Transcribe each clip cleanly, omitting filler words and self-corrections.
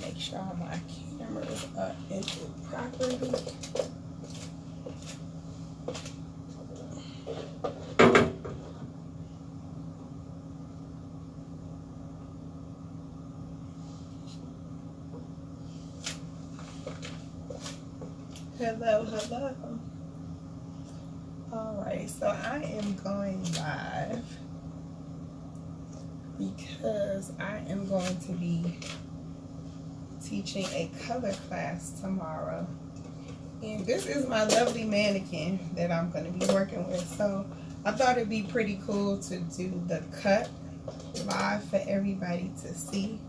make sure my cameras are input properly. Hello, hello. Alright, so I am going live because I am going to be teaching a color class tomorrow. And this is my lovely mannequin that I'm going to be working with. So I thought it'd be pretty cool to do the cut live for everybody to see.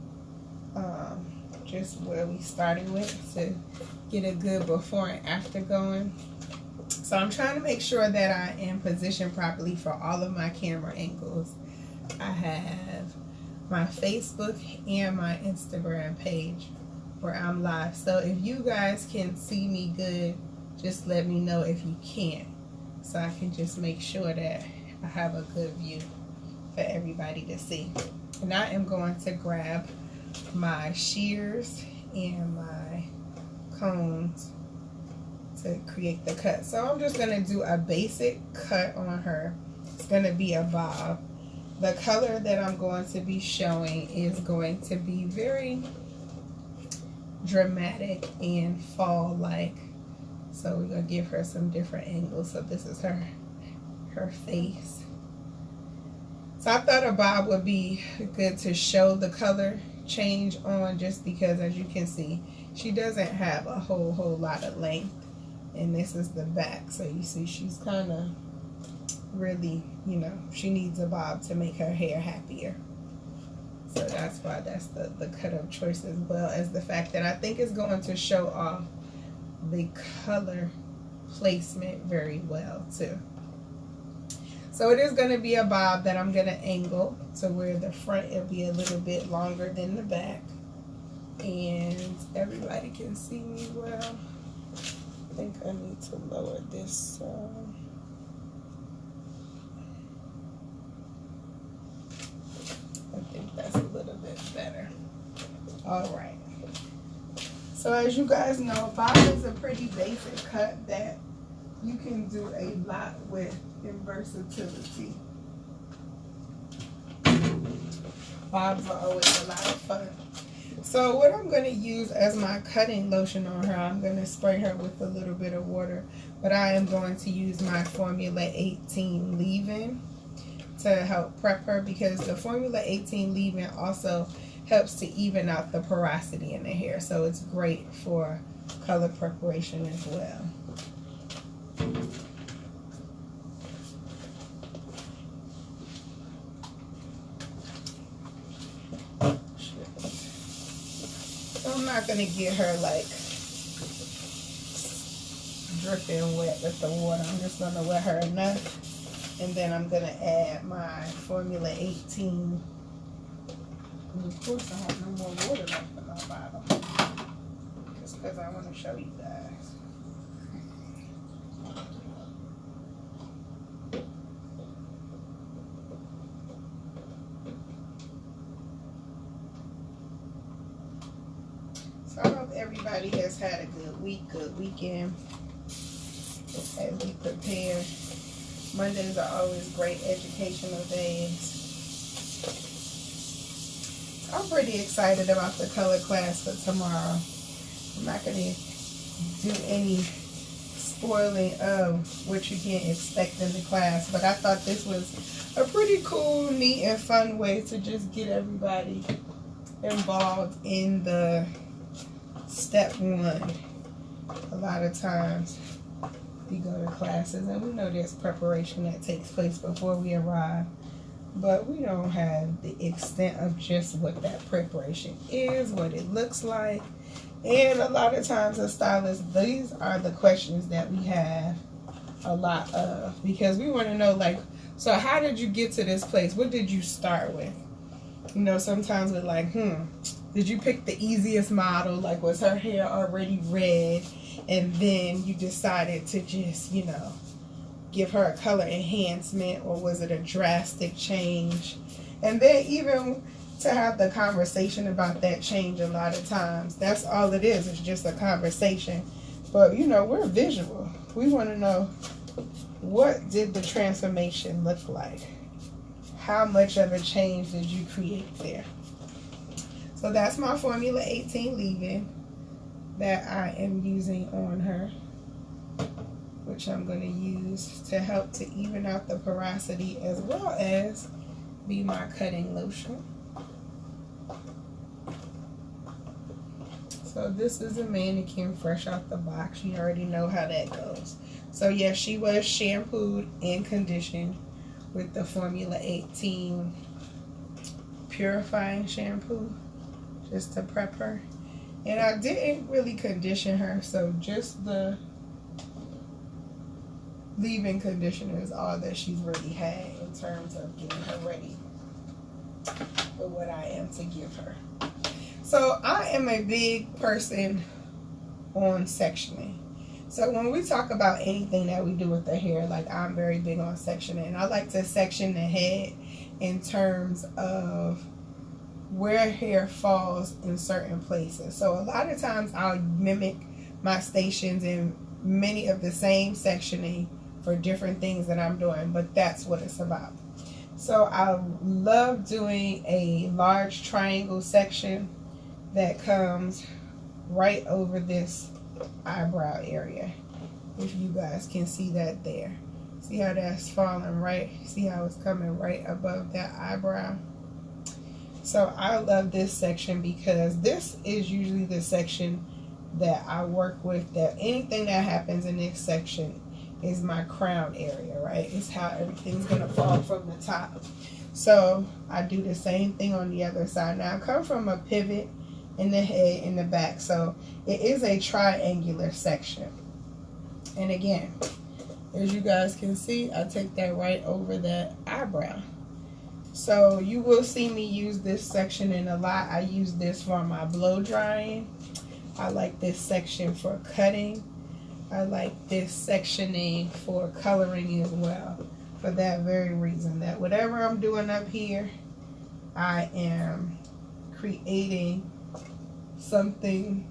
Just where we started with to get a good before and after going. So I'm trying to make sure that I am positioned properly for all of my camera angles. I have my Facebook and my Instagram page where I'm live. So if you guys can see me good, just let me know if you can't, so I can just make sure that I have a good view for everybody to see. And I am going to grab my shears and my combs to create the cut. So I'm just going to do a basic cut on her. It's going to be a bob. The color that I'm going to be showing is going to be very dramatic and fall-like. So we're going to give her some different angles. So this is her face. So I thought a bob would be good to show the color change on, just because as you can see she doesn't have a whole lot of length, and this is the back, so you see she's kind of really, you know, she needs a bob to make her hair happier. So that's why that's the cut of choice, as well as the fact that I think it's going to show off the color placement very well too. So it is going to be a bob that I'm going to angle to where the front will be a little bit longer than the back, and everybody can see me well. I think I need to lower this. I think that's a little bit better. All right. So as you guys know, bob is a pretty basic cut that you can do a lot with in versatility. Bobs are always a lot of fun. So what I'm going to use as my cutting lotion on her, I'm going to spray her with a little bit of water, but I am going to use my Formula 18 leave-in to help prep her, because the Formula 18 leave-in also helps to even out the porosity in the hair. So it's great for color preparation as well. I'm not going to get her like dripping wet with the water. I'm just going to wet her enough, and then I'm going to add my Formula 18. And of course I have no more water left in my bottle, just because I want to show you guys. So I hope everybody has had a good week, good weekend as we prepare. Mondays are always great educational days. I'm pretty excited about the color class for tomorrow. I'm not going to do any spoiling of what you can expect in the class, but I thought this was a pretty cool, neat, and fun way to just get everybody involved in the step one. A lot of times we go to classes and we know there's preparation that takes place before we arrive, but we don't have the extent of just what that preparation is, what it looks like. And a lot of times as stylists, these are the questions that we have a lot of, because we want to know, like, so how did you get to this place? What did you start with? You know, sometimes we're like, did you pick the easiest model? Like, was her hair already red and then you decided to just, you know, give her a color enhancement, or was it a drastic change? And then even to have the conversation about that change a lot of times. That's all it is. It's just a conversation. But, you know, we're visual. We want to know, what did the transformation look like? How much of a change did you create there? So that's my Formula 18 leave-in that I am using on her, which I'm going to use to help to even out the porosity as well as be my cutting lotion. So this is a mannequin fresh out the box. You already know how that goes. So yes, she was shampooed and conditioned with the Formula 18 purifying shampoo just to prep her. And I didn't really condition her, so just the leave-in conditioner is all that she's really had in terms of getting her ready for what I am to give her. So I am a big person on sectioning. So when we talk about anything that we do with the hair, like I'm very big on sectioning. I like to section the head in terms of where hair falls in certain places. So a lot of times I'll mimic my stations in many of the same sectioning for different things that I'm doing, but that's what it's about. So I love doing a large triangle section that comes right over this eyebrow area. If you guys can see that there. See how that's falling right? See how it's coming right above that eyebrow? So I love this section because this is usually the section that I work with, that anything that happens in this section is my crown area, right? It's how everything's gonna fall from the top. So I do the same thing on the other side. Now I come from a pivot in the head, in the back, so it is a triangular section. And again, as you guys can see, I take that right over that eyebrow. So you will see me use this section in a lot. I use this for my blow drying. I like this section for cutting. I like this sectioning for coloring as well, for that very reason, that whatever I'm doing up here, I am creating something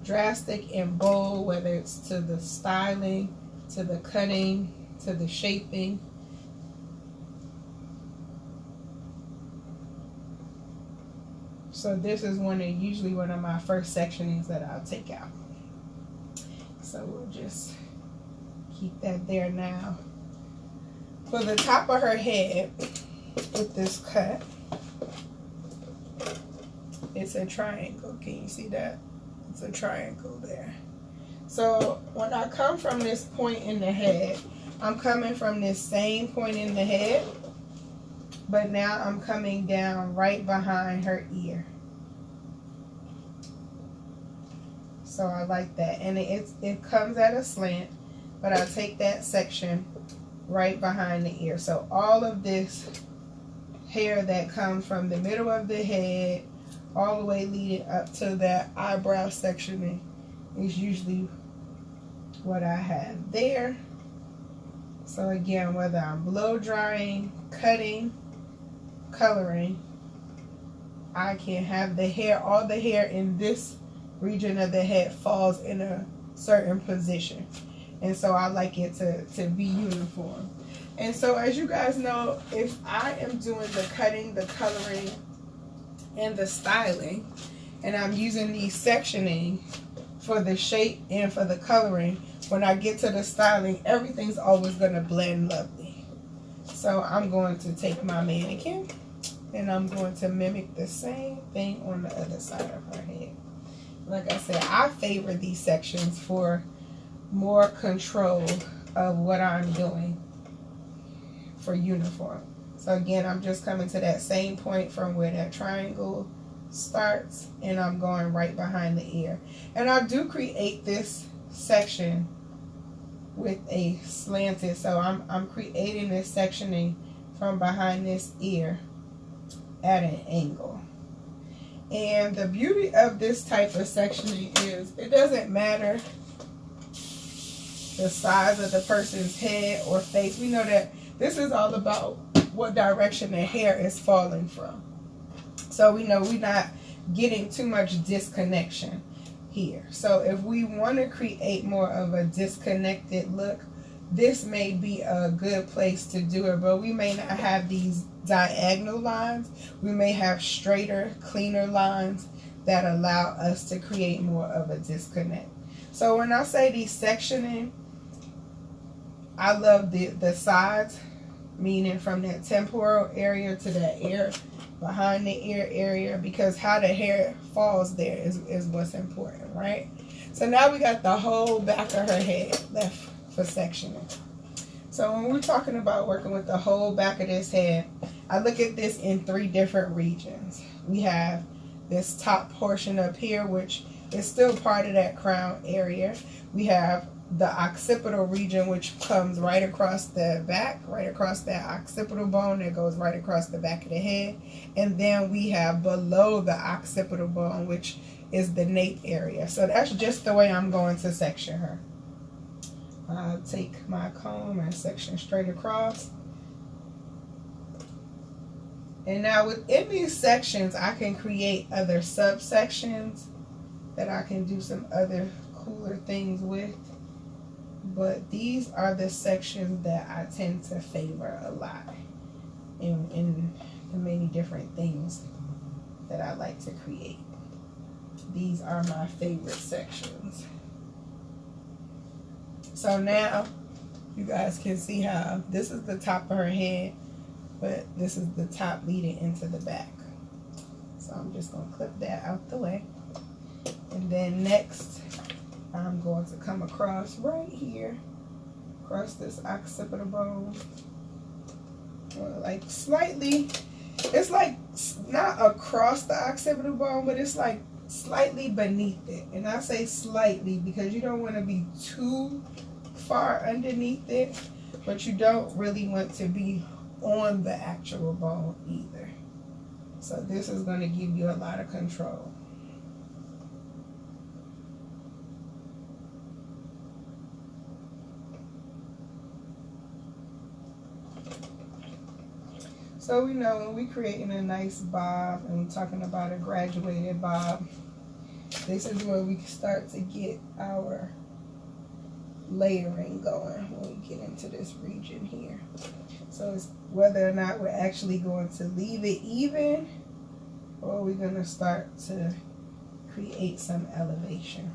drastic and bold, whether it's to the styling, to the cutting, to the shaping. So this is usually one of my first sectionings that I'll take out. So we'll just keep that there now. For the top of her head, with this cut, it's a triangle. Can you see that? It's a triangle there. So when I come from this point in the head, I'm coming from this same point in the head, but now I'm coming down right behind her ear. So I like that. And it comes at a slant, but I take that section right behind the ear. So all of this hair that comes from the middle of the head all the way leading up to that eyebrow sectioning is usually what I have there. So again, whether I'm blow drying, cutting, coloring, I can have the hair, all the hair in this region of the head falls in a certain position. And so I like it to be uniform. And so as you guys know, if I am doing the cutting, the coloring, and the styling, and I'm using the sectioning for the shape and for the coloring, when I get to the styling, everything's always going to blend lovely. So I'm going to take my mannequin and I'm going to mimic the same thing on the other side of her head. Like I said, I favor these sections for more control of what I'm doing for uniform. So again, I'm just coming to that same point from where that triangle starts, and I'm going right behind the ear. And I do create this section with a slanted, so I'm creating this sectioning from behind this ear at an angle. And the beauty of this type of sectioning is it doesn't matter the size of the person's head or face. We know that this is all about what direction the hair is falling from. So we know we're not getting too much disconnection here. So if we want to create more of a disconnected look, this may be a good place to do it, but we may not have these diagonal lines. We may have straighter, cleaner lines that allow us to create more of a disconnect. So when I say desectioning, I love the sides, meaning from that temporal area to that ear, behind the ear area, because how the hair falls there is what's important, right? So now we got the whole back of her head left for sectioning. So when we're talking about working with the whole back of this head, I look at this in 3 different regions. We have this top portion up here, which is still part of that crown area. We have the occipital region, which comes right across the back, right across that occipital bone that goes right across the back of the head. And then we have below the occipital bone, which is the nape area. So that's just the way I'm going to section her. I'll take my comb and section straight across. And now within these sections, I can create other subsections that I can do some other cooler things with. But these are the sections that I tend to favor a lot in the many different things that I like to create. These are my favorite sections. So now you guys can see how this is the top of her head, but this is the top leading into the back. So I'm just going to clip that out the way. And then next, I'm going to come across right here, across this occipital bone. Like slightly, it's like not across the occipital bone, but it's like slightly beneath it. And I say slightly because you don't want to be too far underneath it, but you don't really want to be on the actual bone either. So this is going to give you a lot of control. So we know when we're creating a nice bob and we're talking about a graduated bob, this is where we start to get our layering going when we get into this region here. So it's whether or not we're actually going to leave it even, or we're going to start to create some elevation.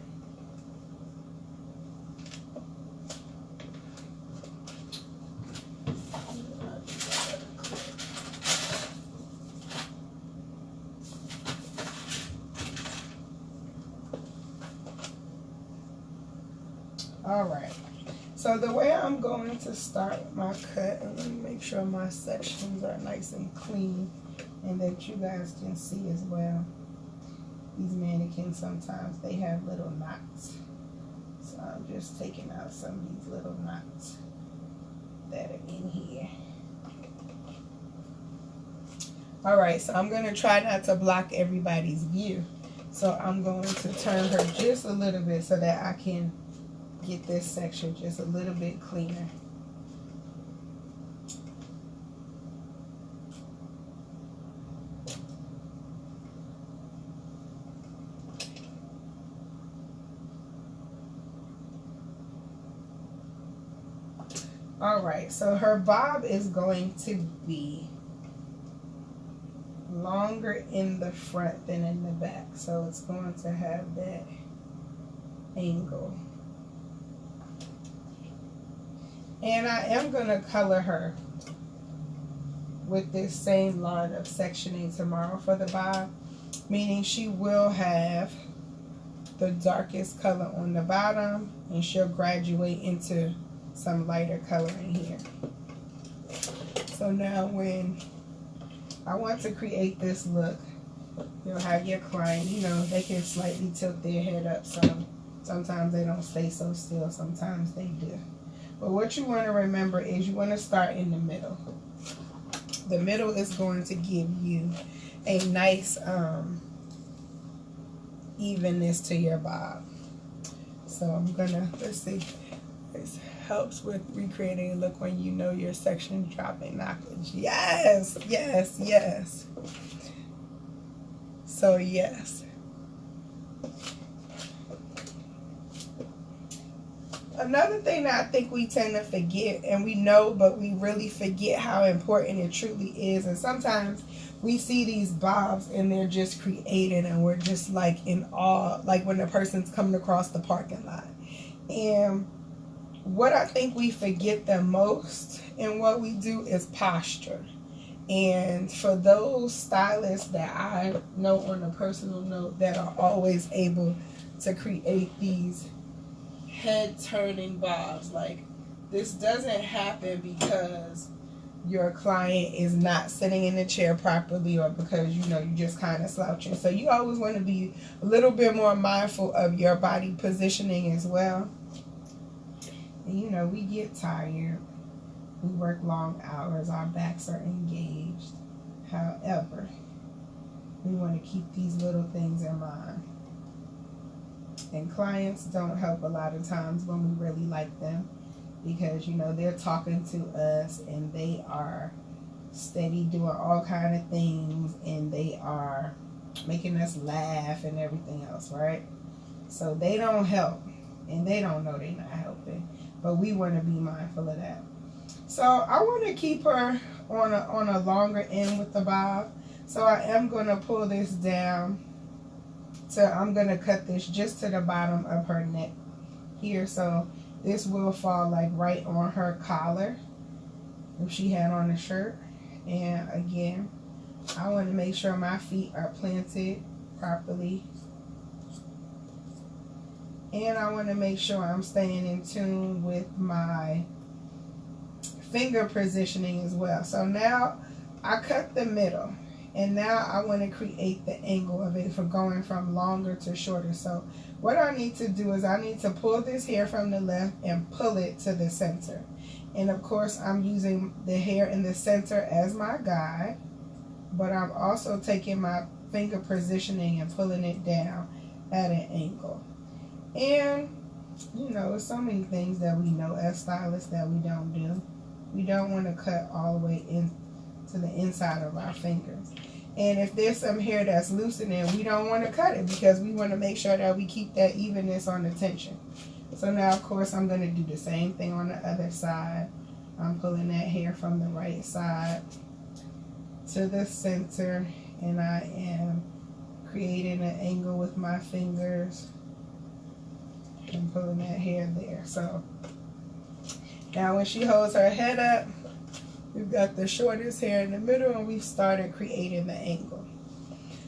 All right, so the way I'm going to start my cut, and let me make sure my sections are nice and clean and that you guys can see as well. These mannequins, sometimes they have little knots. So I'm just taking out some of these little knots that are in here. All right, so I'm going to try not to block everybody's view. So I'm going to turn her just a little bit so that I can get this section just a little bit cleaner. All right, so her bob is going to be longer in the front than in the back, so it's going to have that angle. And I am going to color her with this same line of sectioning tomorrow for the bob, meaning she will have the darkest color on the bottom and she'll graduate into some lighter color in here. So now when I want to create this look, you'll have your client, you know, they can slightly tilt their head up some. Sometimes they don't stay so still, sometimes they do. But what you want to remember is you want to start in the middle. The middle is going to give you a nice evenness to your bob. So I'm gonna, let's see, this helps with recreating a look when you know your section dropping knockage. Yes, yes, yes. So yes. Another thing that I think we tend to forget, and we know, but we really forget how important it truly is. And sometimes we see these bobs and they're just created and we're just like in awe, like when the person's coming across the parking lot. And what I think we forget the most in what we do is posture. And for those stylists that I know on a personal note that are always able to create these head turning bobs, like this doesn't happen because your client is not sitting in the chair properly or because you just kind of slouching. So you always want to be a little bit more mindful of your body positioning as well. And we get tired, we work long hours, our backs are engaged. However, we want to keep these little things in mind. And clients don't help a lot of times when we really like them, because they're talking to us and they are steady doing all kind of things and they are making us laugh and everything else, right? So they don't help and they don't know they're not helping, but we want to be mindful of that. So I want to keep her on a longer end with the bob, so I am going to pull this down. So I'm going to cut this just to the bottom of her neck here. So this will fall like right on her collar if she had on a shirt. And again, I want to make sure my feet are planted properly. And I want to make sure I'm staying in tune with my finger positioning as well. So now I cut the middle. And now I want to create the angle of it for going from longer to shorter. So what I need to do is I need to pull this hair from the left and pull it to the center. And of course I'm using the hair in the center as my guide, but I'm also taking my finger positioning and pulling it down at an angle. And there's so many things that we know as stylists that we don't do. We don't want to cut all the way in to the inside of our fingers. And if there's some hair that's loosening, we don't want to cut it because we want to make sure that we keep that evenness on the tension. So now of course I'm going to do the same thing on the other side. I'm pulling that hair from the right side to the center, and I am creating an angle with my fingers and pulling that hair there. So now when she holds her head up, we've got the shortest hair in the middle and we've started creating the angle.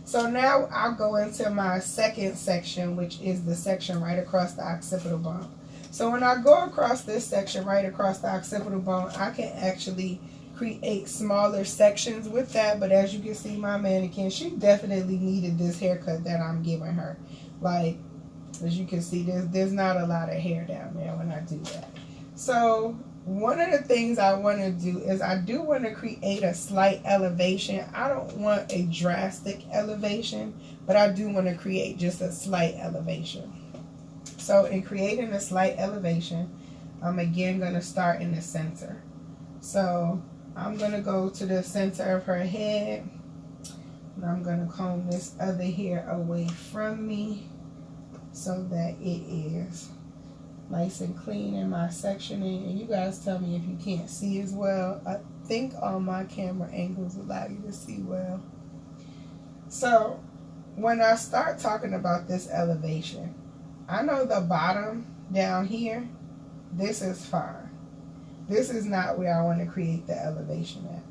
So now I'll go into my second section, which is the section right across the occipital bone. So when I go across this section right across the occipital bone, I can actually create smaller sections with that. But as you can see, my mannequin, she definitely needed this haircut that I'm giving her. Like, as you can see, there's not a lot of hair down there when I do that. So one of the things I want to do is I do want to create a slight elevation. I don't want a drastic elevation, but I do want to create just a slight elevation. So in creating a slight elevation, I'm again going to start in the center. So I'm going to go to the center of her head, and I'm going to comb this other hair away from me so that it is nice and clean in my sectioning. And you guys tell me if you can't see as well. I think all my camera angles allow you to see well. So when I start talking about this elevation, I know the bottom down here, this is fine. This is not where I want to create the elevation at.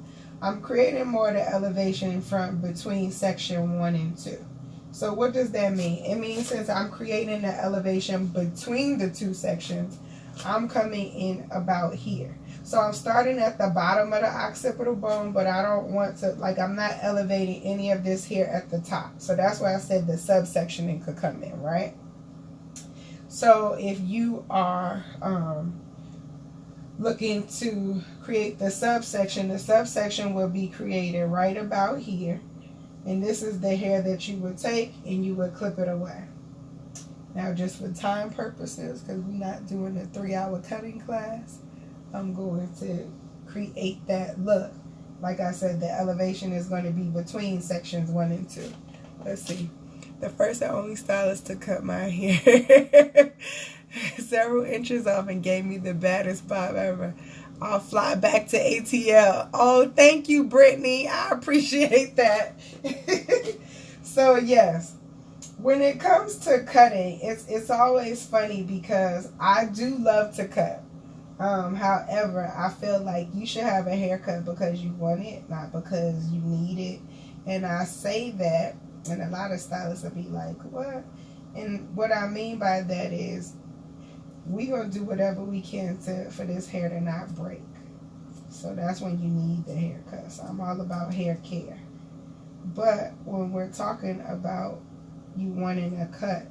I'm creating more of the elevation from between section 1 and 2. So what does that mean? It means since I'm creating the elevation between the two sections, I'm coming in about here. So I'm starting at the bottom of the occipital bone, but I don't want to, like, I'm not elevating any of this here at the top. So that's why I said the subsectioning could come in, right? So if you are looking to create the subsection will be created right about here. And this is the hair that you would take and you would clip it away. Now just for time purposes, because we're not doing a 3-hour cutting class, I'm going to create that look. Like I said, the elevation is going to be between sections 1 and 2. let's see. The first and only stylist to cut my hair several inches off and gave me the baddest bob ever. I'll fly back to ATL. Oh, thank you, Brittany. I appreciate that. So, yes. When it comes to cutting, it's always funny because I do love to cut. However, I feel like you should have a haircut because you want it, not because you need it. And I say that, and a lot of stylists will be like, what? And what I mean by that is, we're going to do whatever we can for this hair to not break. So that's when you need the haircut. So I'm all about hair care. But when we're talking about you wanting a cut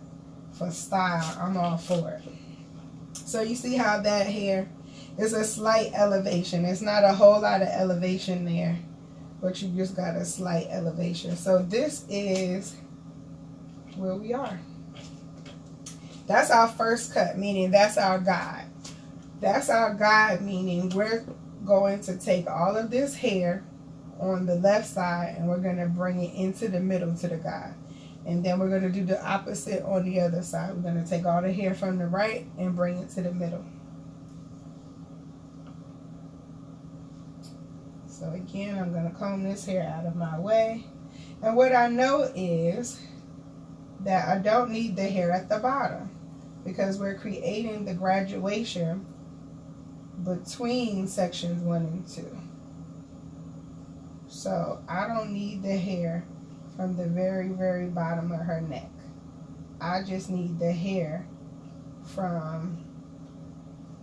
for style, I'm all for it. So you see how that hair is a slight elevation. It's not a whole lot of elevation there, but you just got a slight elevation. So this is where we are. That's our first cut, meaning that's our guide. That's our guide, meaning we're going to take all of this hair on the left side and we're going to bring it into the middle to the guide. And then we're going to do the opposite on the other side. We're going to take all the hair from the right and bring it to the middle. So again, I'm going to comb this hair out of my way. And what I know is that I don't need the hair at the bottom because we're creating the graduation between sections 1 and 2. So I don't need the hair from the very, very bottom of her neck. I just need the hair from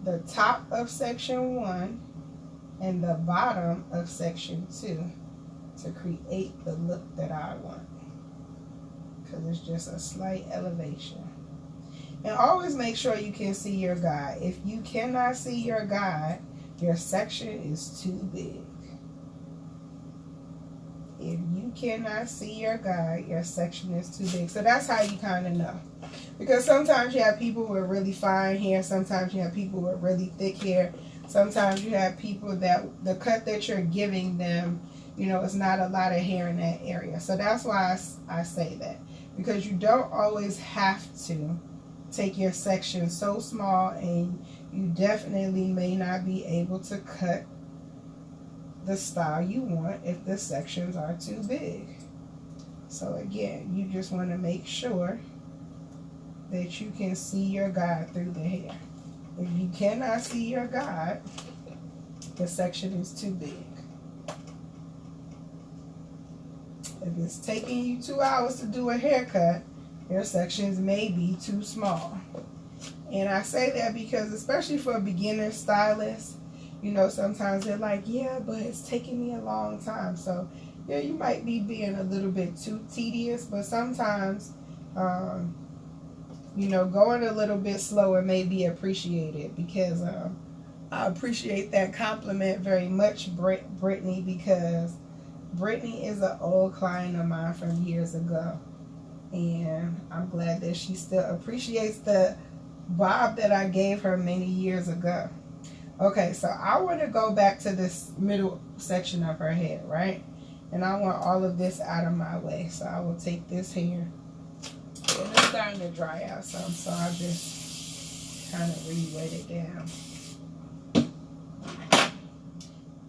the top of section 1 and the bottom of section 2 to create the look that I want. Because it's just a slight elevation. And always make sure you can see your guide. If you cannot see your guide, your section is too big. If you cannot see your guide, your section is too big. So that's how you kind of know. Because sometimes you have people with really fine hair. Sometimes you have people with really thick hair. Sometimes you have people that the cut that you're giving them, you know, it's not a lot of hair in that area. So that's why I say that. Because you don't always have to take your section so small, and you definitely may not be able to cut the style you want if the sections are too big. So again, you just want to make sure that you can see your guide through the hair. If you cannot see your guide, the section is too big. If it's taking you 2 hours to do a haircut, your sections may be too small. And I say that because especially for beginner stylists, you know, sometimes they're like, yeah, but it's taking me a long time. So, yeah, you might be being a little bit too tedious, but sometimes, you know, going a little bit slower may be appreciated because I appreciate that compliment very much, Brittany, because Brittany is an old client of mine from years ago. And I'm glad that she still appreciates the bob that I gave her many years ago. Okay, so I want to go back to this middle section of her head, right? And I want all of this out of my way. So I will take this hair. And it's starting to dry out some, so I'll just kind of re-wet it down.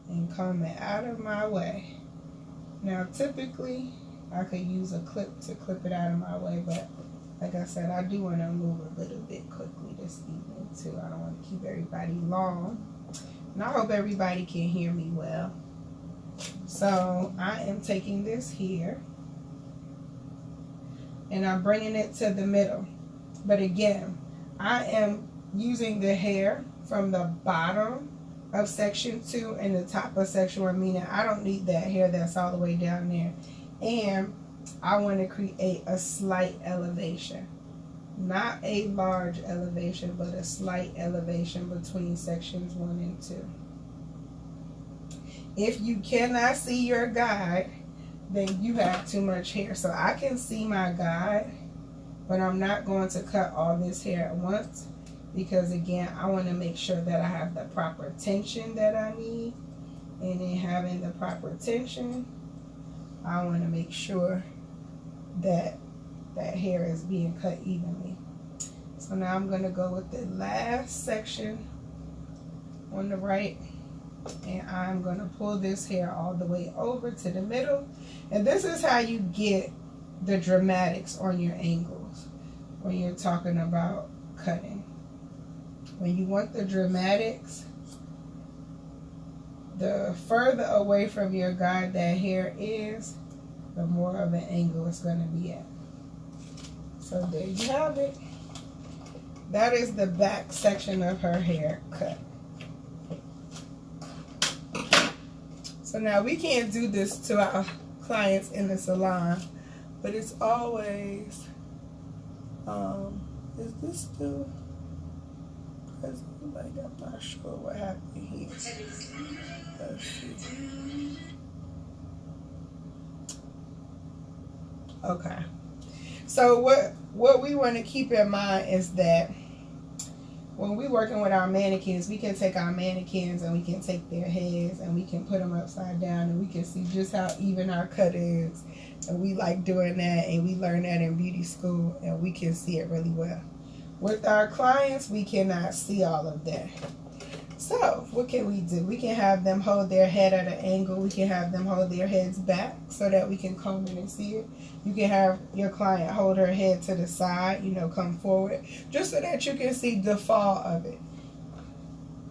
And comb it out of my way. Now, typically, I could use a clip to clip it out of my way, but like I said, I do want to move a little bit quickly this evening too. I don't want to keep everybody long. And I hope everybody can hear me well. So I am taking this here and I'm bringing it to the middle. But again, I am using the hair from the bottom of section 2 and the top of section 1, meaning I don't need that hair that's all the way down there. And I want to create a slight elevation. Not a large elevation, but a slight elevation between sections 1 and 2. If you cannot see your guide, then you have too much hair. So I can see my guide, but I'm not going to cut all this hair at once because, again, I want to make sure that I have the proper tension that I need. And in having the proper tension, I want to make sure that hair is being cut evenly. So now I'm going to go with the last section on the right, and I'm going to pull this hair all the way over to the middle. And this is how you get the dramatics on your angles when you're talking about cutting. When you want the dramatics, the further away from your guide that hair is, the more of an angle it's going to be at. So there you have it. That is the back section of her hair cut. So now we can't do this to our clients in the salon, but it's always, is this still present? Like, I'm not sure what happened here. Let's see. Okay. So what we want to keep in mind is that when we're working with our mannequins, we can take our mannequins and we can take their heads and we can put them upside down, and we can see just how even our cut is. And we like doing that, and we learn that in beauty school, and we can see it really well. With our clients, we cannot see all of that. So what can we do? We can have them hold their head at an angle. We can have them hold their heads back so that we can comb in and see it. You can have your client hold her head to the side, you know, come forward, just so that you can see the fall of it.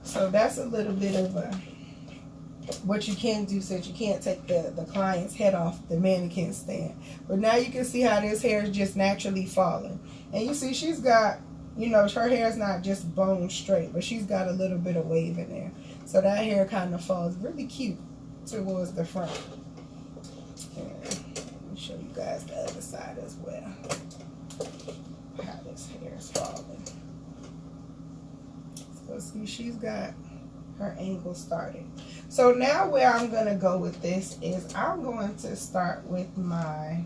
So that's a little bit of what you can do, since you can't take the client's head off the mannequin stand. But now you can see how this hair is just naturally falling. And you see she's got, you know, her hair is not just bone straight, but she's got a little bit of wave in there. So that hair kind of falls really cute towards the front. And let me show you guys the other side as well, how this hair is falling. So see, she's got her angle started. So now where I'm going to go with this is I'm going to start with my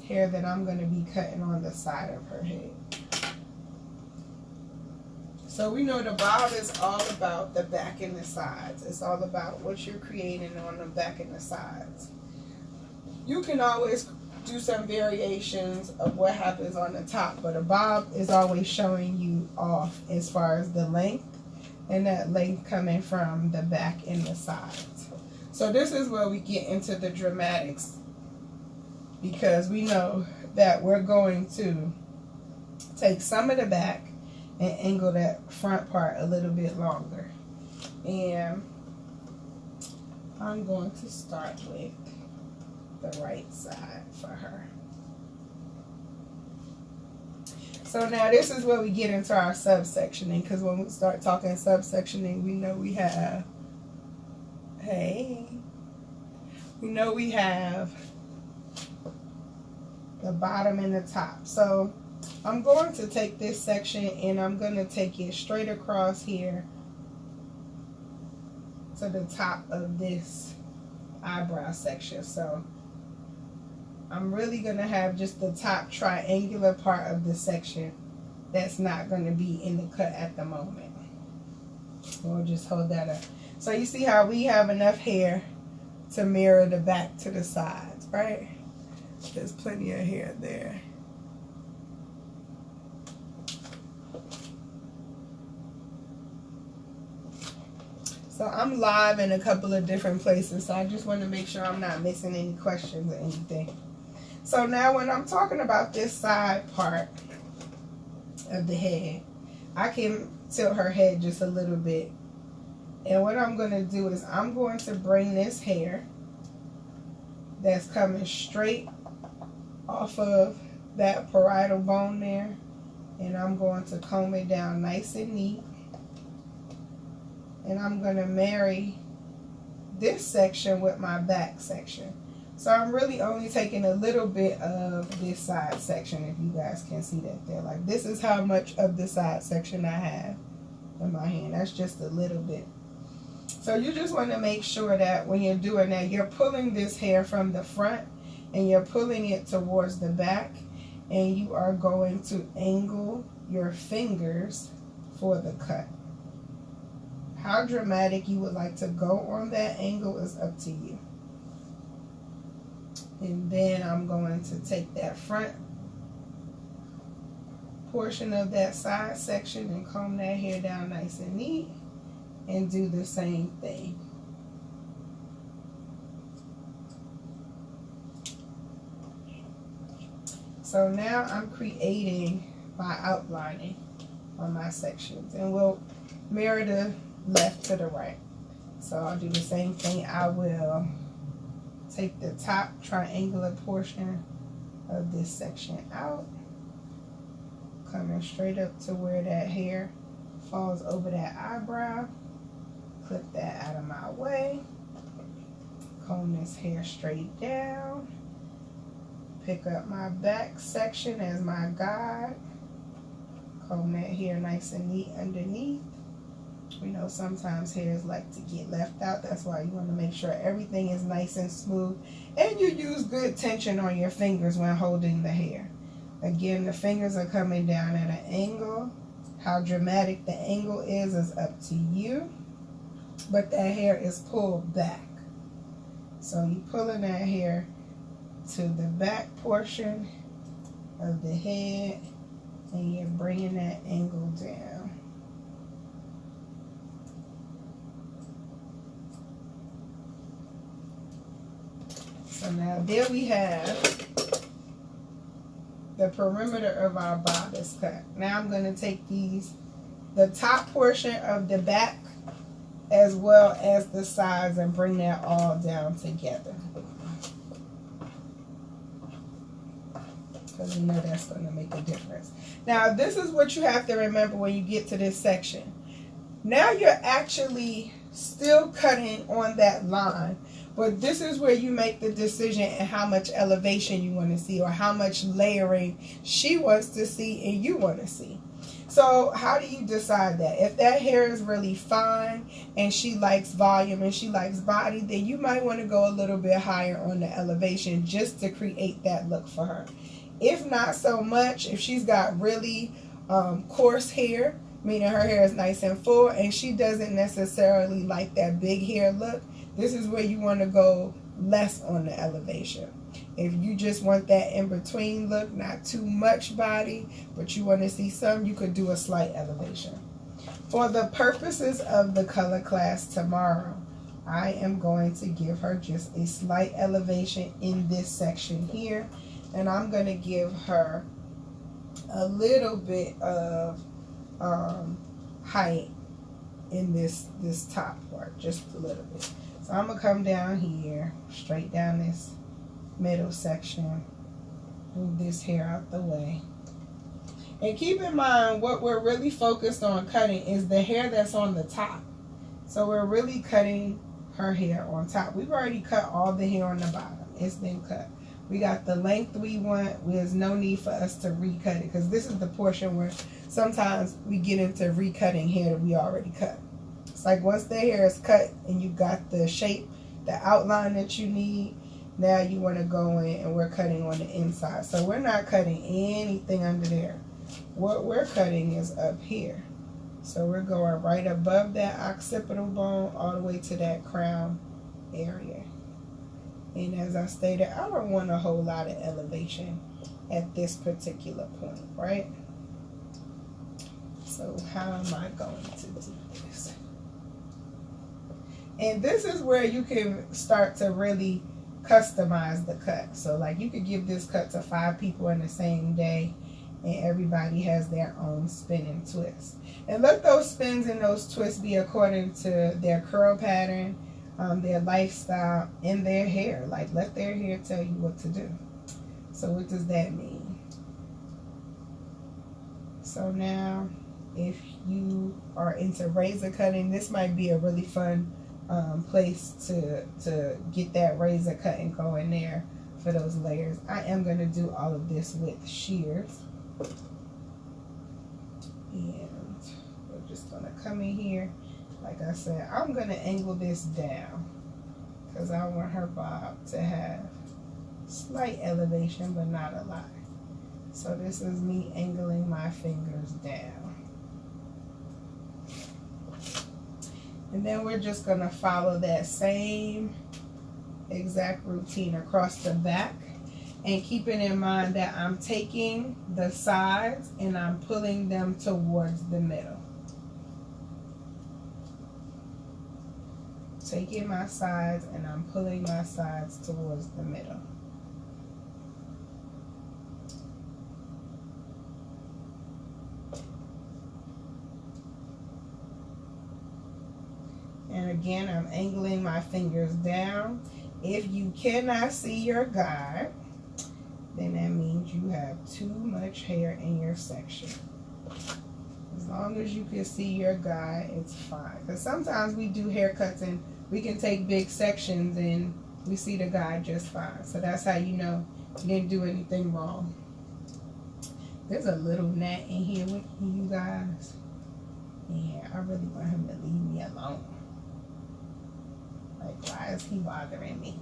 hair that I'm going to be cutting on the side of her head. So we know the bob is all about the back and the sides. It's all about what you're creating on the back and the sides. You can always do some variations of what happens on the top, but a bob is always showing you off as far as the length, and that length coming from the back and the sides. So this is where we get into the dramatics, because we know that we're going to take some of the back and angle that front part a little bit longer. And I'm going to start with the right side for her. So now this is where we get into our subsectioning, because when we start talking subsectioning, we know we have, we have the bottom and the top. So I'm going to take this section and I'm going to take it straight across here to the top of this eyebrow section. So I'm really going to have just the top triangular part of the section that's not going to be in the cut at the moment. We'll just hold that up. So you see how we have enough hair to mirror the back to the sides, right? There's plenty of hair there. So I'm live in a couple of different places, so I just want to make sure I'm not missing any questions or anything. So now when I'm talking about this side part of the head, I can tilt her head just a little bit. And what I'm going to do is I'm going to bring this hair that's coming straight off of that parietal bone there, and I'm going to comb it down nice and neat. And I'm going to marry this section with my back section. So I'm really only taking a little bit of this side section, if you guys can see that there. Like, this is how much of the side section I have in my hand. That's just a little bit. So you just want to make sure that when you're doing that, you're pulling this hair from the front and you're pulling it towards the back, and you are going to angle your fingers for the cut. How dramatic you would like to go on that angle is up to you. And then I'm going to take that front portion of that side section and comb that hair down nice and neat and do the same thing. So now I'm creating my outlining on my sections, and we'll mirror the left to the right. So I'll do the same thing. I will take the top triangular portion of this section out, coming straight up to where that hair falls over that eyebrow. Clip that out of my way. Comb this hair straight down. Pick up my back section as my guide. Comb that hair nice and neat underneath. We know sometimes hairs like to get left out. That's why you want to make sure everything is nice and smooth. And you use good tension on your fingers when holding the hair. Again, the fingers are coming down at an angle. How dramatic the angle is up to you. But that hair is pulled back. So you're pulling that hair to the back portion of the head, and you're bringing that angle down. So now there we have the perimeter of our bodice cut. Now I'm going to take the top portion of the back as well as the sides and bring that all down together. Because you know that's going to make a difference. Now this is what you have to remember when you get to this section. Now you're actually still cutting on that line, but this is where you make the decision and how much elevation you want to see, or how much layering she wants to see and you want to see. So how do you decide that? If that hair is really fine and she likes volume and she likes body, then you might want to go a little bit higher on the elevation just to create that look for her. If not so much, if she's got really coarse hair, meaning her hair is nice and full and she doesn't necessarily like that big hair look, this is where you want to go less on the elevation. If you just want that in-between look, not too much body, but you want to see some, you could do a slight elevation. For the purposes of the color class tomorrow, I am going to give her just a slight elevation in this section here, and I'm going to give her a little bit of height in this top part, just a little bit. So I'm going to come down here, straight down this middle section, move this hair out the way. And keep in mind, what we're really focused on cutting is the hair that's on the top. So we're really cutting her hair on top. We've already cut all the hair on the bottom. It's been cut. We got the length we want. There's no need for us to recut it, because this is the portion where sometimes we get into recutting hair that we already cut. It's like once the hair is cut and you got the shape, the outline that you need, now you want to go in and we're cutting on the inside. So we're not cutting anything under there. What we're cutting is up here. So we're going right above that occipital bone all the way to that crown area. And as I stated, I don't want a whole lot of elevation at this particular point, right? So how am I going to do this? And this is where you can start to really customize the cut. So like you could give this cut to 5 people in the same day, and everybody has their own spin and twist. And let those spins and those twists be according to their curl pattern, their lifestyle, and their hair. Like let their hair tell you what to do. So what does that mean? So now if you are into razor cutting, this might be a really fun place to get that razor cutting going there for those layers. I am going to do all of this with shears, and we're just going to come in here. Like I said, I'm going to angle this down because I want her bob to have slight elevation but not a lot. So this is me angling my fingers down. And then we're just going to follow that same exact routine across the back, and keeping in mind that I'm taking the sides and I'm pulling them towards the middle. Taking my sides and I'm pulling my sides towards the middle. And again, I'm angling my fingers down. If you cannot see your guide, then that means you have too much hair in your section. As long as you can see your guide, it's fine. Because sometimes we do haircuts and we can take big sections and we see the guide just fine. So that's how you know you didn't do anything wrong. There's a little gnat in here with you guys. Yeah, I really want him to leave me alone. Like, why is he bothering me?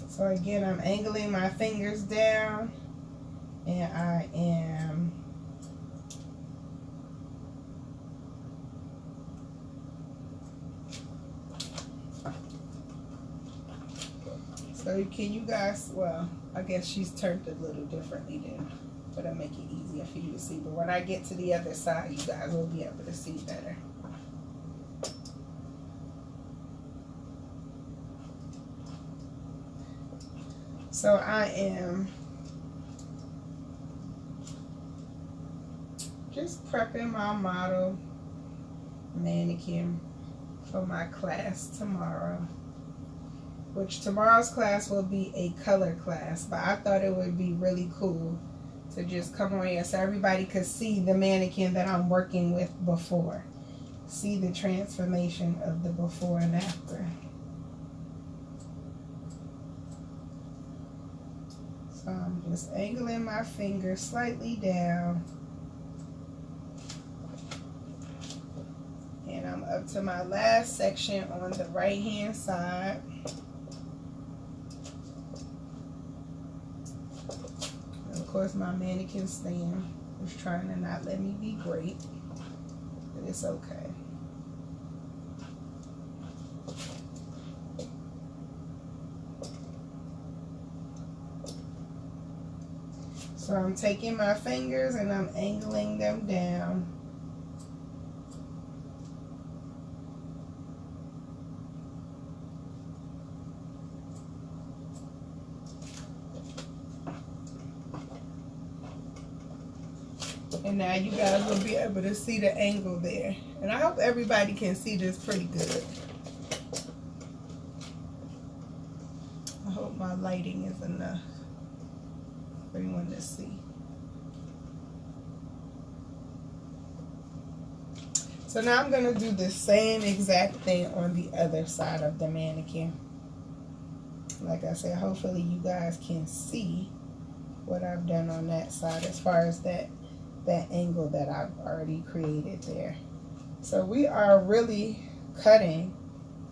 So again, I'm angling my fingers down, and I am so can you guys, well, I guess she's turned a little differently then, but I'll make it easier for you to see. But when I get to the other side, you guys will be able to see better. So I am just prepping my model mannequin for my class tomorrow, which tomorrow's class will be a color class, but I thought it would be really cool to just come on here so everybody could see the mannequin that I'm working with before, see the transformation of the before and after. So I'm just angling my finger slightly down, and I'm up to my last section on the right hand side. And of course my mannequin stand is trying to not let me be great, but it's okay. So I'm taking my fingers and I'm angling them down. And now you guys will be able to see the angle there. And I hope everybody can see this pretty good. I hope my lighting is enough for everyone to see. So now I'm going to do the same exact thing on the other side of the mannequin. Like I said, hopefully you guys can see what I've done on that side as far as that angle that I've already created there. So we are really cutting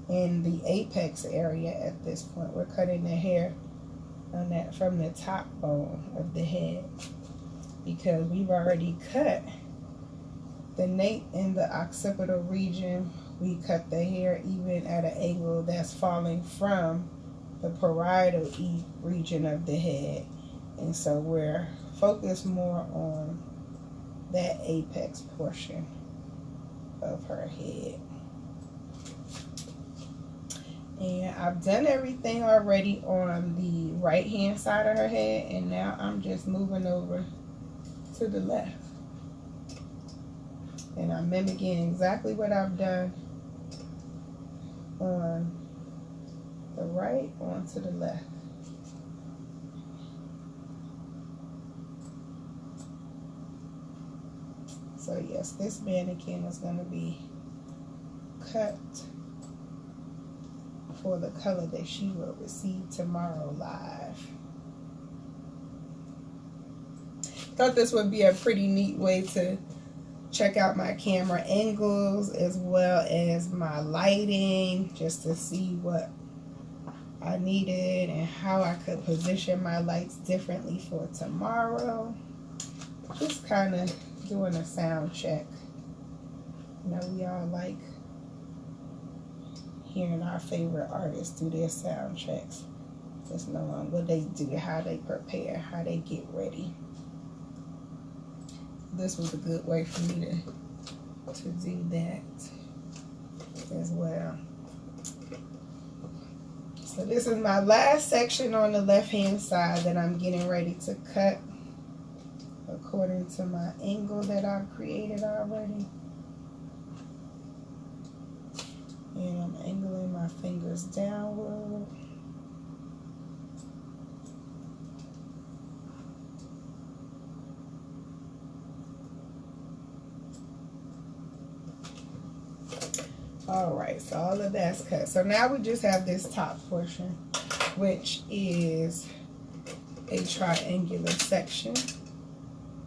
in the apex area at this point. We're cutting the hair on that from the top bone of the head, because we've already cut the nape and the occipital region. We cut the hair even at an angle that's falling from the parietal region of the head, and so we're focused more on that apex portion of her head. And I've done everything already on the right hand side of her head, and now I'm just moving over to the left. And I'm mimicking exactly what I've done on the right onto the left. So yes, this mannequin is going to be cut for the color that she will receive tomorrow live. Thought this would be a pretty neat way to check out my camera angles as well as my lighting, just to see what I needed and how I could position my lights differently for tomorrow. Just kind of doing a sound check. You know, we all like hearing our favorite artists do their sound checks. Just knowing what they do, how they prepare, how they get ready. This was a good way for me to do that as well. So this is my last section on the left hand side that I'm getting ready to cut according to my angle that I've created already. And I'm angling my fingers downward. Alright, so all of that's cut. So now we just have this top portion, which is a triangular section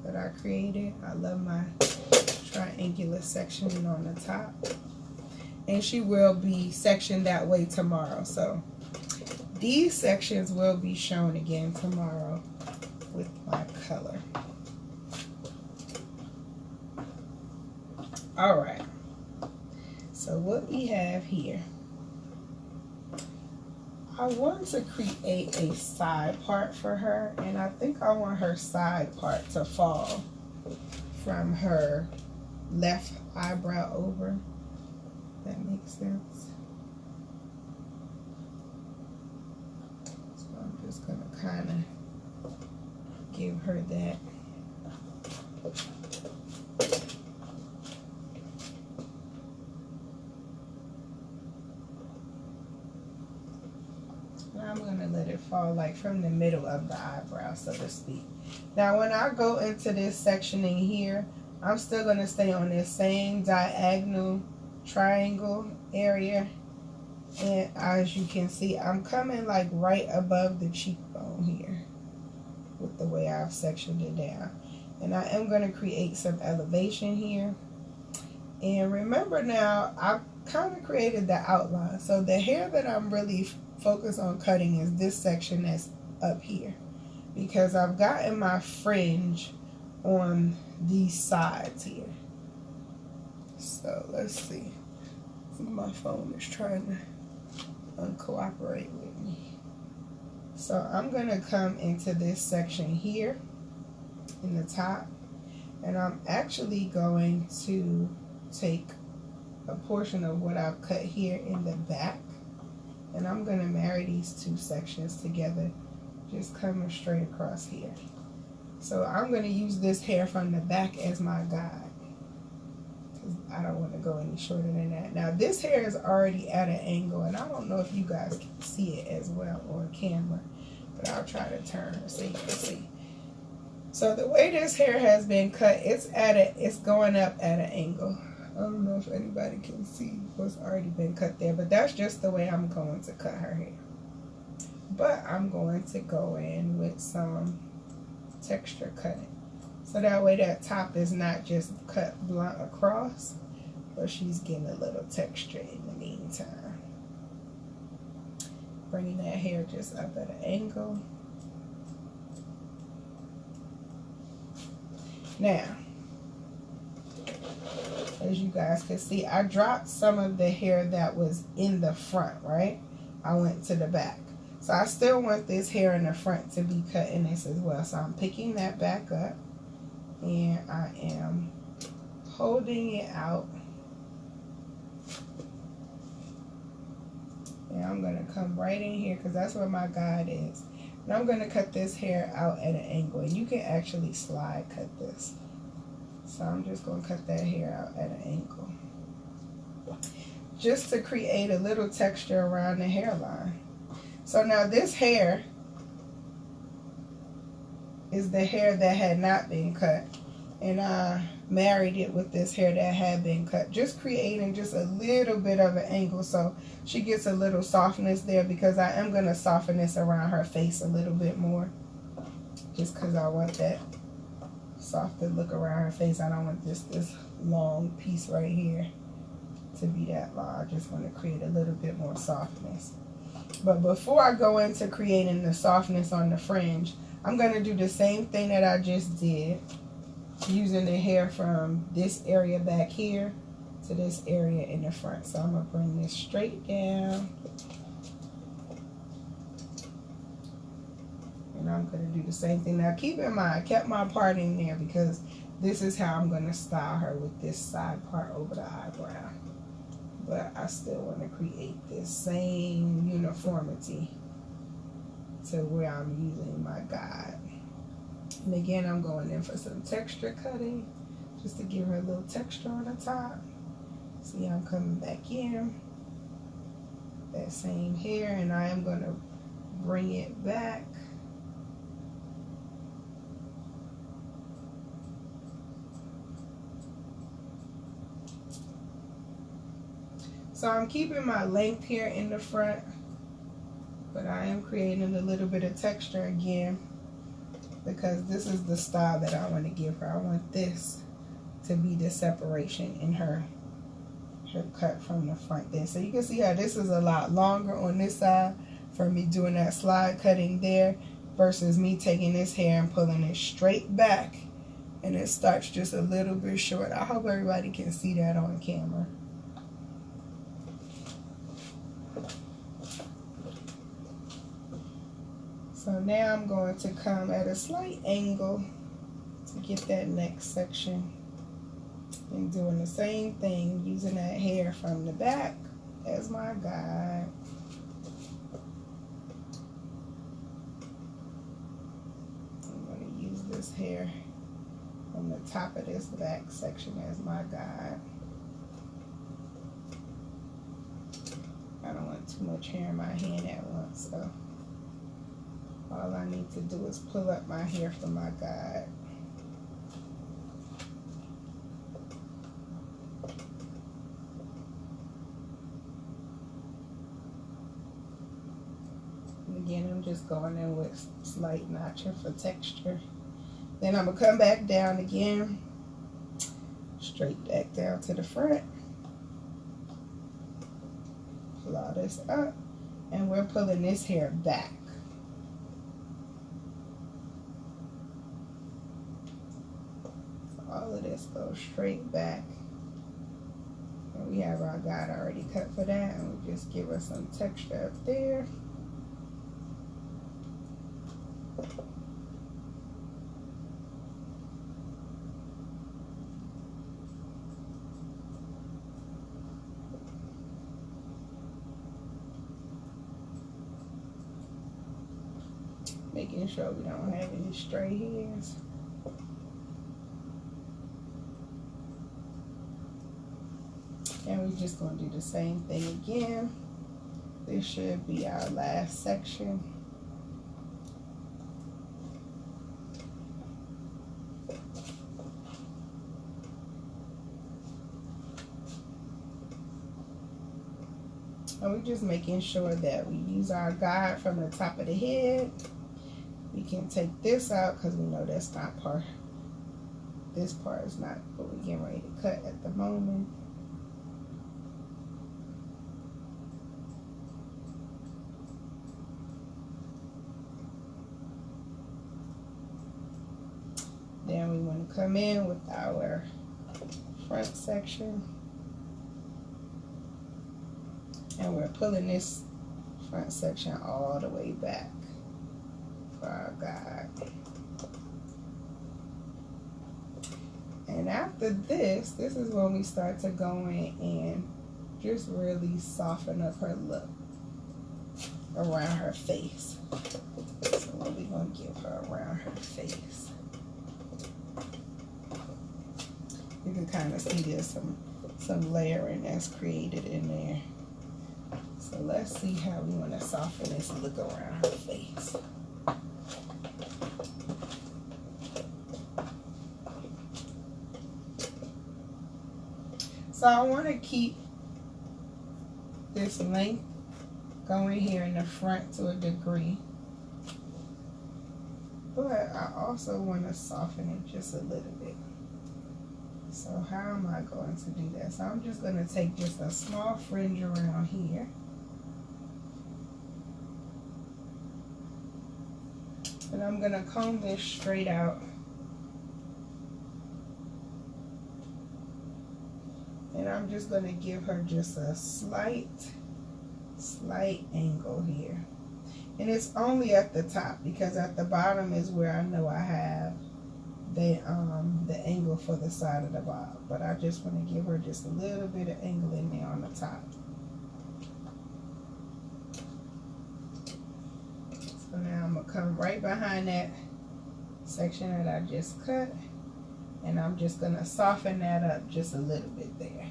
that I created. I love my triangular sectioning on the top. And she will be sectioned that way tomorrow. So these sections will be shown again tomorrow with my color. Alright. So what we have here, I want to create a side part for her, and I think I want her side part to fall from her left eyebrow over. That makes sense. So I'm just going to kind of give her that. I'm going to let it fall like from the middle of the eyebrow, so to speak. Now when I go into this sectioning here, I'm still going to stay on this same diagonal triangle area. And as you can see, I'm coming like right above the cheekbone here with the way I've sectioned it down. And I am going to create some elevation here. And remember now, I've kind of created the outline. So the hair that I'm really focus on cutting is this section that's up here, because I've gotten my fringe on these sides here. So let's see. My phone is trying to uncooperate with me. So I'm going to come into this section here in the top, and I'm actually going to take a portion of what I've cut here in the back, and I'm going to marry these two sections together, just coming straight across here. So I'm going to use this hair from the back as my guide, because I don't want to go any shorter than that. Now this hair is already at an angle, and I don't know if you guys can see it as well on camera, but I'll try to turn her so you can see. So the way this hair has been cut, it's going up at an angle. I don't know if anybody can see what's already been cut there, but that's just the way I'm going to cut her hair. But I'm going to go in with some texture cutting, so that way that top is not just cut blunt across, but she's getting a little texture in the meantime. Bringing that hair just up at an angle. Now, as you guys can see, I dropped some of the hair that was in the front, right? I went to the back. So I still want this hair in the front to be cut in this as well. So I'm picking that back up, and I am holding it out. And I'm going to come right in here, because that's where my guide is. And I'm going to cut this hair out at an angle. And you can actually slide cut this. So I'm just going to cut that hair out at an angle, just to create a little texture around the hairline. So now this hair is the hair that had not been cut, and I married it with this hair that had been cut, just creating just a little bit of an angle so she gets a little softness there, because I am going to soften this around her face a little bit more, just because I want that softer look around her face. I don't want this long piece right here to be that long. I just want to create a little bit more softness. But before I go into creating the softness on the fringe, I'm going to do the same thing that I just did, using the hair from this area back here to this area in the front. So I'm going to bring this straight down. And I'm going to do the same thing. Now keep in mind, I kept my part in there because this is how I'm going to style her, with this side part over the eyebrow. But I still want to create this same uniformity to where I'm using my guide. And again, I'm going in for some texture cutting just to give her a little texture on the top. See, I'm coming back in that same hair, and I am going to bring it back. So I'm keeping my length here in the front, but I am creating a little bit of texture again because this is the style that I want to give her. I want this to be the separation in her cut from the front there. So you can see how this is a lot longer on this side for me doing that slide cutting there versus me taking this hair and pulling it straight back, and it starts just a little bit short. I hope everybody can see that on camera. So now I'm going to come at a slight angle to get that next section, and doing the same thing, using that hair from the back as my guide. I'm going to use this hair from the top of this back section as my guide. I don't want too much hair in my hand at once, so all I need to do is pull up my hair from my guide. And again, I'm just going in with slight notching for texture. Then I'm going to come back down again, straight back down to the front. Pull all this up, and we're pulling this hair back. All of this goes straight back, and we have our guide already cut for that, and we just give us some texture up there. Making sure we don't have any stray hairs. And we're just going to do the same thing again. This should be our last section. And we're just making sure that we use our guide from the top of the head. We can take this out because we know that's not part. This part is not what we're getting ready to cut at the moment. Then we want to come in with our front section, and we're pulling this front section all the way back for our guide. And after this is when we start to go in and just really soften up her look around her face. So what we're going to give her around her face. You can kind of see there's some layering that's created in there. So let's see how we want to soften this look around her face. So I want to keep this length going here in the front to a degree, but I also want to soften it just a little bit. So how am I going to do that? So I'm just going to take just a small fringe around here. And I'm going to comb this straight out. And I'm just going to give her just a slight angle here. And it's only at the top, because at the bottom is where I know I have the angle for the side of the bob. But I just want to give her just a little bit of angle in there on the top. So now I'm going to come right behind that section that I just cut, and I'm just going to soften that up just a little bit there.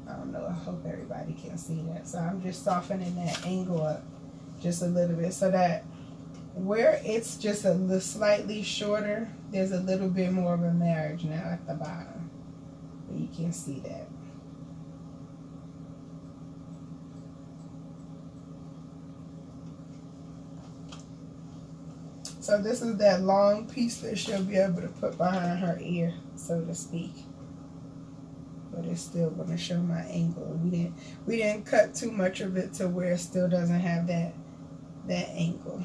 I don't know, I hope everybody can see that. So I'm just softening that angle up just a little bit, so that where it's just a little slightly shorter, there's a little bit more of a marriage now at the bottom. You can see that. So this is that long piece that she'll be able to put behind her ear, so to speak. But it's still going to show my angle. We didn't cut too much of it to where it still doesn't have that angle.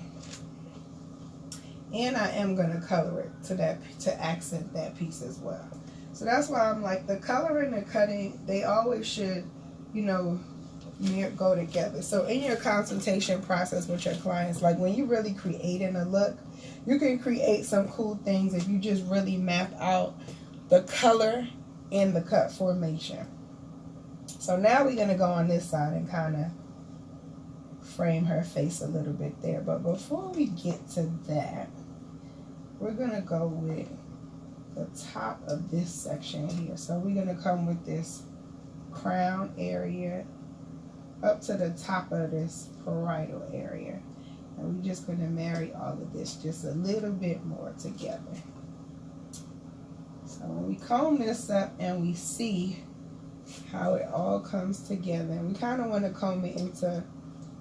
And I am going to color it to accent that piece as well. So that's why I'm like, the color and the cutting, they always should, you know, go together. So in your consultation process with your clients, like when you're really creating a look, you can create some cool things if you just really map out the color and the cut formation. So now we're going to go on this side and kind of frame her face a little bit there. But before we get to that, we're going to go with the top of this section here. So we're going to come with this crown area up to the top of this parietal area. And we're just going to marry all of this just a little bit more together. So when we comb this up and we see how it all comes together, and we kind of want to comb it into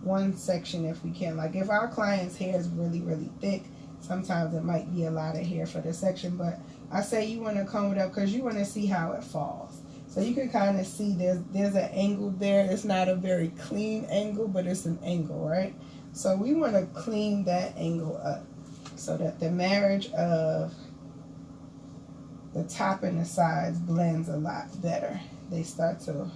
one section if we can. Like if our client's hair is really, really thick, sometimes it might be a lot of hair for the section, but I say you want to comb it up because you want to see how it falls. So you can kind of see there's an angle there. It's not a very clean angle, but it's an angle, right? So we want to clean that angle up so that the marriage of the top and the sides blends a lot better. They start to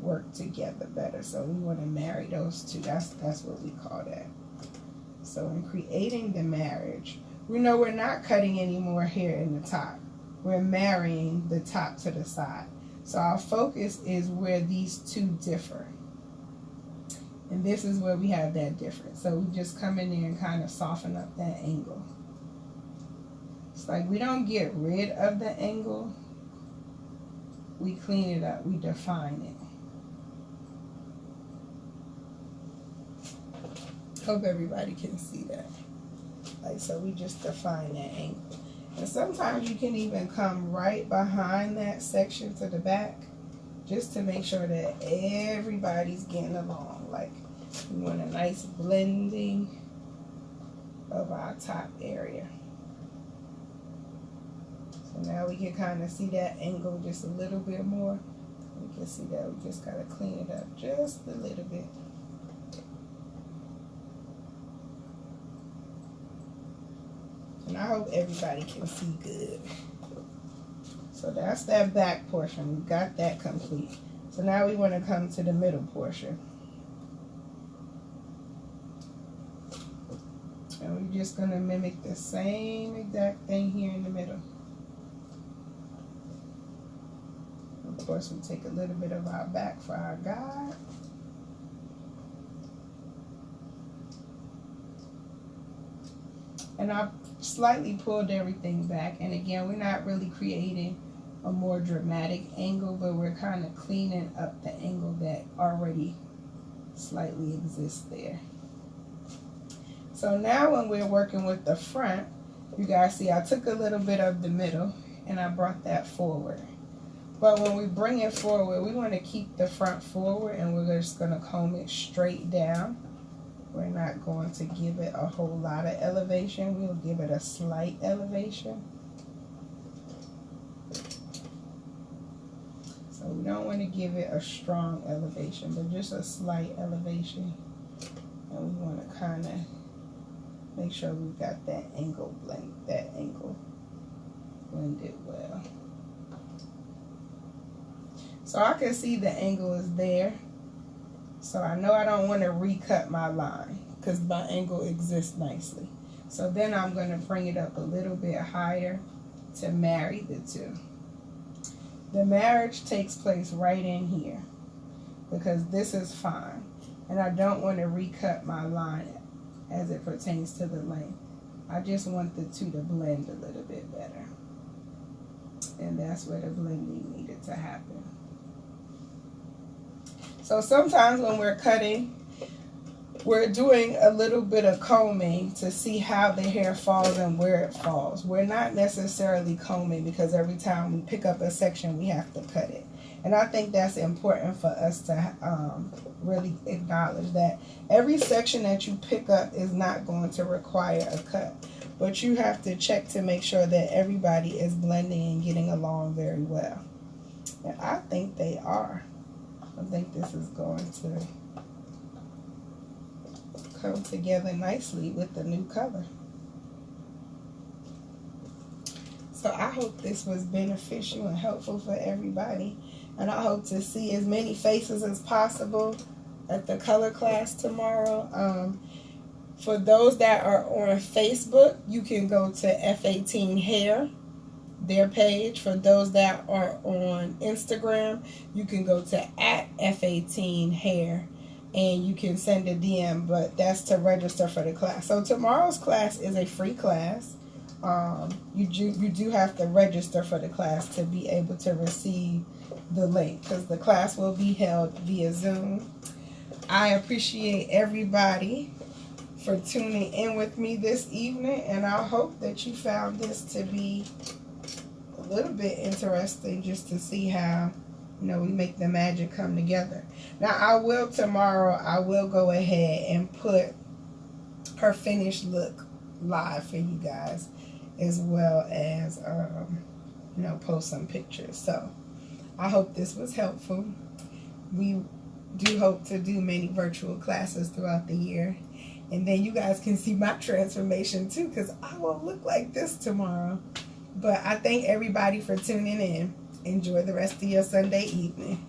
work together better. So we want to marry those two. That's what we call that. So in creating the marriage, we know we're not cutting any more hair in the top. We're marrying the top to the side. So our focus is where these two differ. And this is where we have that difference. So we just come in there and kind of soften up that angle. It's like we don't get rid of the angle. We clean it up. We define it. Hope everybody can see that. Like, so we just define that angle. And sometimes you can even come right behind that section to the back just to make sure that everybody's getting along. Like, we want a nice blending of our top area. So now we can kind of see that angle just a little bit more. We can see that we just got to clean it up just a little bit. And I hope everybody can see good. So that's that back portion. We've got that complete. So now we want to come to the middle portion. And we're just going to mimic the same exact thing here in the middle. Of course, we take a little bit of our back for our guide. And I've slightly pulled everything back. And again, we're not really creating a more dramatic angle, but we're kind of cleaning up the angle that already slightly exists there. So now when we're working with the front, you guys see I took a little bit of the middle and I brought that forward. But when we bring it forward, we want to keep the front forward, and we're just going to comb it straight down. We're not going to give it a whole lot of elevation. We'll give it a slight elevation. So we don't want to give it a strong elevation, but just a slight elevation. And we want to kind of Make sure we've got that angle blended well. So I can see the angle is there. So I know I don't want to recut my line because my angle exists nicely. So then I'm going to bring it up a little bit higher to marry the two. The marriage takes place right in here because this is fine. And I don't want to recut my line as it pertains to the length. I just want the two to blend a little bit better. And that's where the blending needed to happen. So sometimes when we're cutting, we're doing a little bit of combing to see how the hair falls and where it falls. We're not necessarily combing because every time we pick up a section, we have to cut it. And I think that's important for us to really acknowledge that every section that you pick up is not going to require a cut. But you have to check to make sure that everybody is blending and getting along very well. And I think they are. I think this is going to come together nicely with the new color. So I hope this was beneficial and helpful for everybody. And I hope to see as many faces as possible at the color class tomorrow. For those that are on Facebook, you can go to F18 Hair, their page. For those that are on Instagram, you can go to @F18 Hair and you can send a DM, but that's to register for the class. So tomorrow's class is a free class. You do have to register for the class to be able to receive the link because the class will be held via Zoom. I appreciate everybody for tuning in with me this evening, and I hope that you found this to be a little bit interesting just to see how, you know, we make the magic come together. Now tomorrow I will go ahead and put her finished look live for you guys, as well as you know, post some pictures. So I hope this was helpful. We do hope to do many virtual classes throughout the year. And then you guys can see my transformation too, because I won't look like this tomorrow. But I thank everybody for tuning in. Enjoy the rest of your Sunday evening.